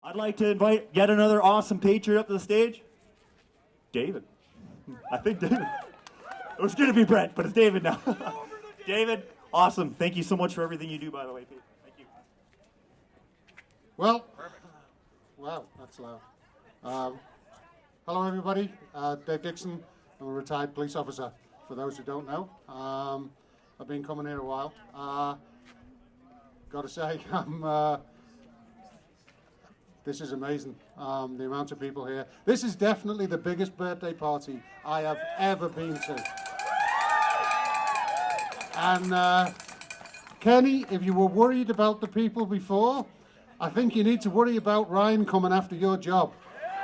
I'd like to invite yet another awesome patriot up to the stage. David. I think David. It was going to be Brent, but it's David now. David, awesome. Thank you so much for everything you do, by the way, Pete. Thank you. Well, wow, that's loud. Hello, everybody. Dave Dickson. I'm a retired police officer, for those who don't know. I've been coming here a while. Got to say, this is amazing, the amount of people here. This is definitely the biggest birthday party I have ever been to. And Kenny, if you were worried about the people before, I think you need to worry about Ryan coming after your job,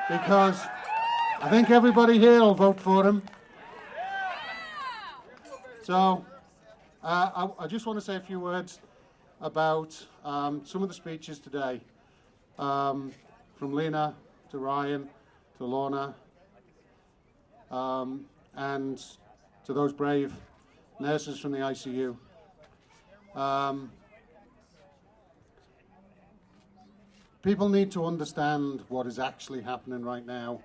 because I think everybody here will vote for him. So I just want to say a few words about some of the speeches today, from Lena to Ryan to Lorna, and to those brave nurses from the ICU. People need to understand what is actually happening right now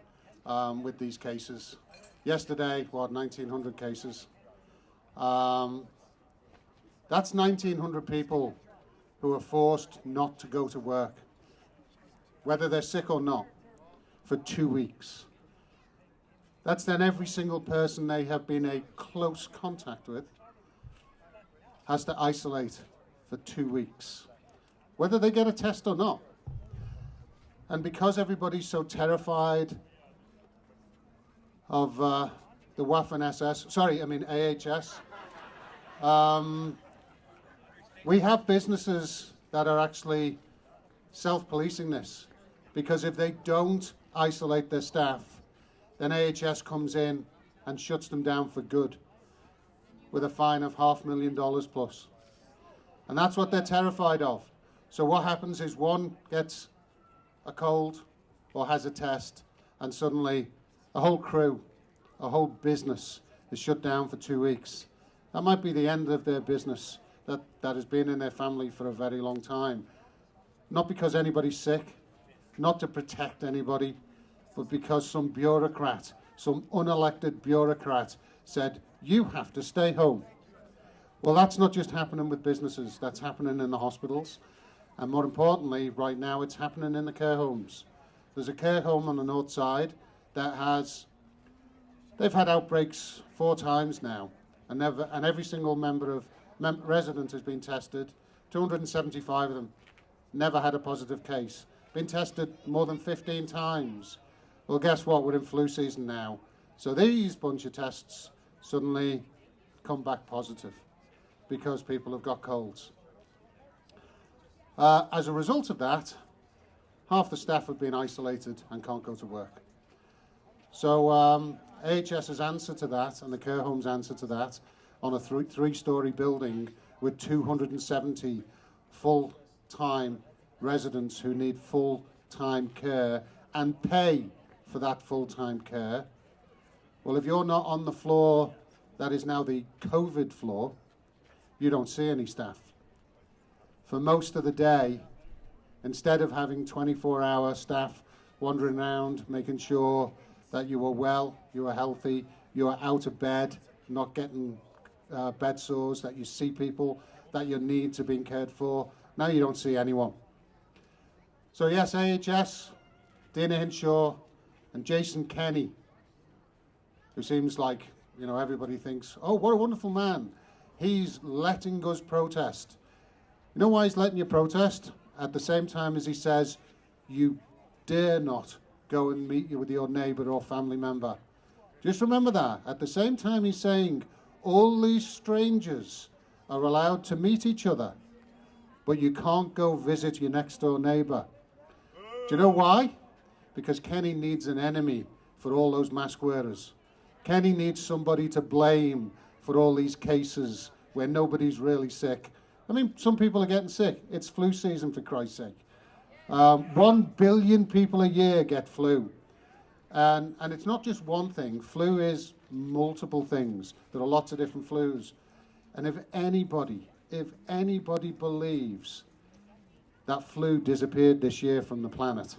with these cases. Yesterday, 1,900 cases. That's 1,900 people who are forced not to go to work, whether they're sick or not, for 2 weeks. That's then every single person they have been in close contact with has to isolate for 2 weeks, whether they get a test or not. And because everybody's so terrified of the AHS, we have businesses that are actually self-policing this, because if they don't isolate their staff, then AHS comes in and shuts them down for good with a fine of $500,000 plus. And that's what they're terrified of. So what happens is one gets a cold or has a test, and suddenly a whole crew, a whole business is shut down for 2 weeks. That might be the end of their business that has been in their family for a very long time. Not because anybody's sick, not to protect anybody, but because some bureaucrat, some unelected bureaucrat said, you have to stay home. Well, that's not just happening with businesses, that's happening in the hospitals. And more importantly, right now, it's happening in the care homes. There's a care home on the north side that they've had outbreaks 4 times now, and every single resident has been tested. 275 of them never had a positive case. Been tested more than 15 times. Well, guess what? We're in flu season now. So these bunch of tests suddenly come back positive because people have got colds. As a result of that, half the staff have been isolated and can't go to work. So AHS's answer to that, and the care home's answer to that, on a 3-story building with 270 full-time residents who need full-time care and pay for that full-time care. Well, if you're not on the floor that is now the COVID floor, you don't see any staff. For most of the day, instead of having 24-hour staff wandering around, making sure that you are well, you are healthy, you are out of bed, not getting bed sores, that you see people, that your needs are being cared for, now you don't see anyone. So yes, AHS, Dana Hinshaw, and Jason Kenney, who seems like, everybody thinks, oh, what a wonderful man. He's letting us protest. You know why he's letting you protest? At the same time as he says, you dare not go and meet with your neighbor or family member. Just remember that. At the same time he's saying, all these strangers are allowed to meet each other, but you can't go visit your next door neighbor. Do you know why? Because Kenny needs an enemy for all those mask wearers. Kenny needs somebody to blame for all these cases where nobody's really sick. I mean, some people are getting sick. It's flu season, for Christ's sake. 1 billion people a year get flu. And it's not just one thing. Flu is multiple things. There are lots of different flus. And if anybody believes that flu disappeared this year from the planet,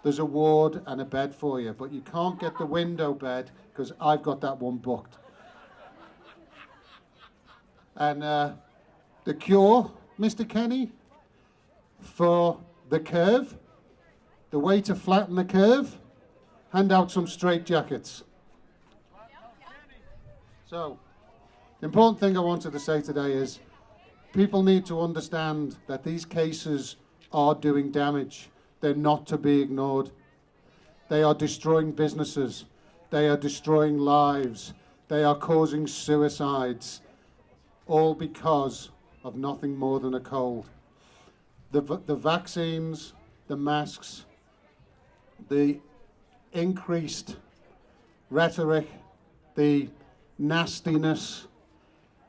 there's a ward and a bed for you, but you can't get the window bed because I've got that one booked. And the cure, Mr. Kenny, for the curve, the way to flatten the curve, hand out some straight jackets. So, the important thing I wanted to say today is people need to understand that these cases are doing damage. They're not to be ignored. They are destroying businesses. They are destroying lives. They are causing suicides, all because of nothing more than a cold. The vaccines, the masks, the increased rhetoric, the nastiness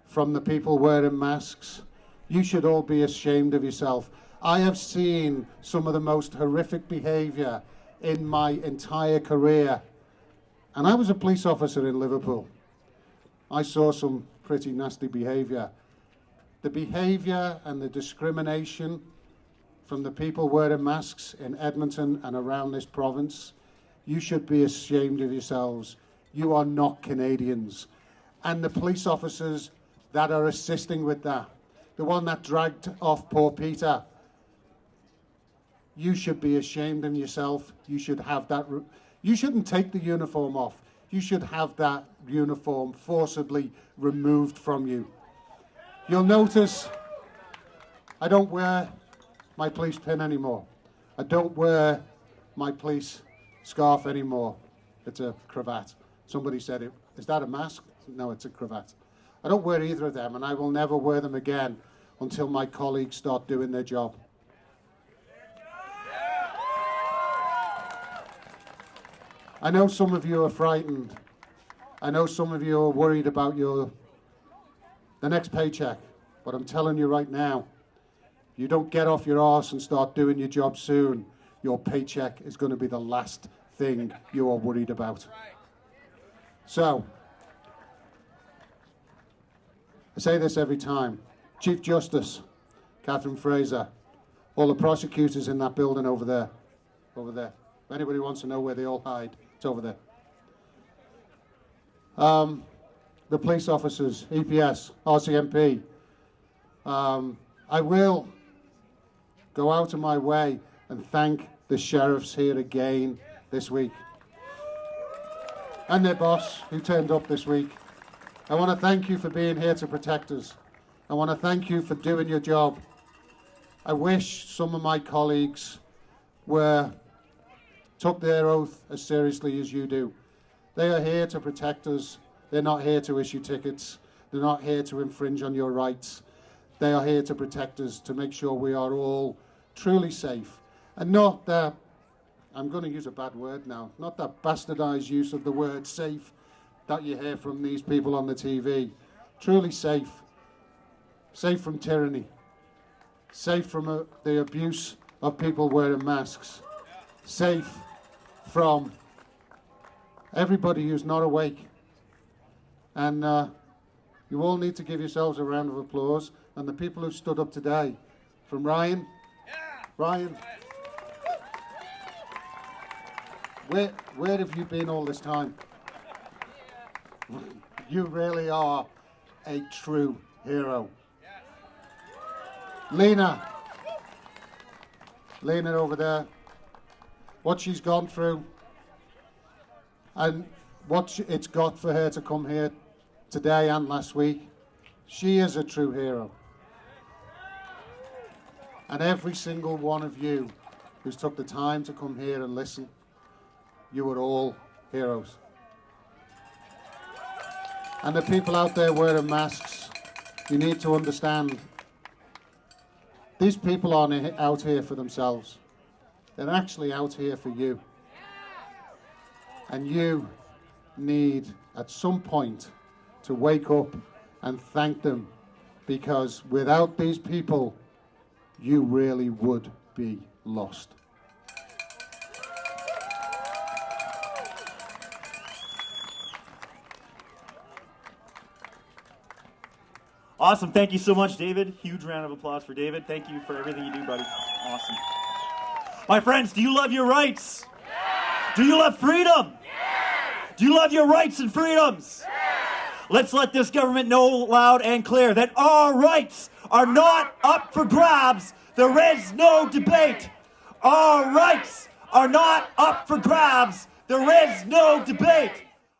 from the people wearing masks, you should all be ashamed of yourself. I have seen some of the most horrific behaviour in my entire career. And I was a police officer in Liverpool. I saw some pretty nasty behaviour. The behaviour and the discrimination from the people wearing masks in Edmonton and around this province, you should be ashamed of yourselves. You are not Canadians. And the police officers that are assisting with that, the one that dragged off poor Peter, you should be ashamed of yourself. You should have that. You shouldn't take the uniform off. You should have that uniform forcibly removed from you. You'll notice I don't wear my police pin anymore. I don't wear my police scarf anymore. It's a cravat. Somebody said, is that a mask? No, it's a cravat. I don't wear either of them, and I will never wear them again until my colleagues start doing their job. I know some of you are frightened. I know some of you are worried about the next paycheck. But I'm telling you right now, you don't get off your arse and start doing your job soon, your paycheck is going to be the last thing you are worried about. So, I say this every time. Chief Justice, Catherine Fraser, all the prosecutors in that building over there. If anybody wants to know where they all hide, it's over there. The police officers, EPS, RCMP. I will go out of my way and thank the sheriffs here again this week. And their boss, who turned up this week. I want to thank you for being here to protect us. I want to thank you for doing your job. I wish some of my colleagues took their oath as seriously as you do. They are here to protect us. They're not here to issue tickets. They're not here to infringe on your rights. They are here to protect us, to make sure we are all truly safe. And not that, I'm going to use a bad word now, not that bastardized use of the word safe that you hear from these people on the TV. Truly safe. Safe from tyranny. Safe from the abuse of people wearing masks. Safe from everybody who's not awake. And you all need to give yourselves a round of applause. And the people who stood up today, from Ryan, Ryan, where have you been all this time? You really are a true hero. Lena over there, what she's gone through and what it's got for her to come here today and last week, she is a true hero. And every single one of you who's took the time to come here and listen, you are all heroes. And the people out there wearing masks, you need to understand, these people aren't out here for themselves. They're actually out here for you. And you need, at some point, to wake up and thank them, because without these people, you really would be lost. Awesome. Thank you so much, David. Huge round of applause for David. Thank you for everything you do, buddy. Awesome. My friends, do you love your rights? Do you love freedom? Do you love your rights and freedoms? Let's let this government know loud and clear that our rights are not up for grabs. There is no debate. Our rights are not up for grabs. There is no debate.